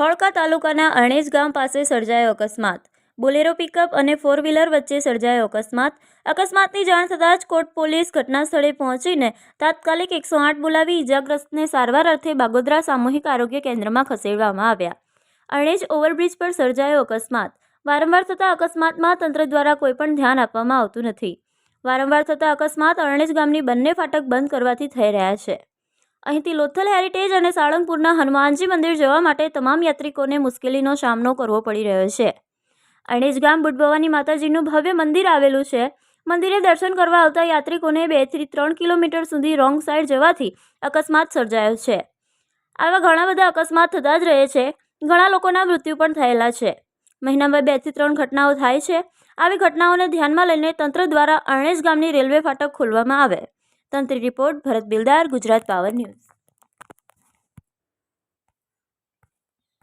ધોળકા તાલુકાના અણેજ ગામ પાસે સર્જાયો અકસ્માત। બોલેરો પિકઅપ અને 4 વ્હીલર વચ્ચે સર્જાયો અકસ્માત। અકસ્માતની જાણ થતાં જ કોટ પોલીસ ઘટના સ્થળે પહોંચીને તાત્કાલિક 108 બોલાવી ઇજાગ્રસ્તને સારવાર અર્થે બાગોદરા સામૂહિક આરોગ્ય કેન્દ્રમાં ખસેડવામાં આવ્યા। અણેજ ઓવરબ્રિજ પર સર્જાયો અકસ્માત। વારંવાર થતા અકસ્માતમાં તંત્ર દ્વારા કોઈપણ ધ્યાન આપવામાં આવતું નથી। વારંવાર થતા અકસ્માત અણેજ ગામની બંને ફાટક બંધ કરવાથી થઈ રહ્યા છે। અહીંથી લોથલ હેરિટેજ અને સાળંગપુરના હનુમાનજી મંદિર જવા માટે તમામ યાત્રિકોને મુશ્કેલીનો સામનો કરવો પડી રહ્યો છે। અણેજ ગામ બુટભવાની માતાજીનું ભવ્ય મંદિર આવેલું છે। મંદિરે દર્શન કરવા આવતા યાત્રિકોને 2 થી 3 કિલોમીટર સુધી રોંગ સાઈડ જવાથી અકસ્માત સર્જાયો છે। આવા ઘણા બધા અકસ્માત થતા જ રહે છે। ઘણા લોકોના મૃત્યુ પણ થયેલા છે। મહિનામાં 2 થી 3 ઘટનાઓ થાય છે। આવી ઘટનાઓને ધ્યાનમાં લઈને તંત્ર દ્વારા અણેજ ગામની રેલવે ફાટક ખોલવામાં આવે। તંત્રી રિપોર્ટ ભરત બિલદાર, ગુજરાત પાવર ન્યૂઝ।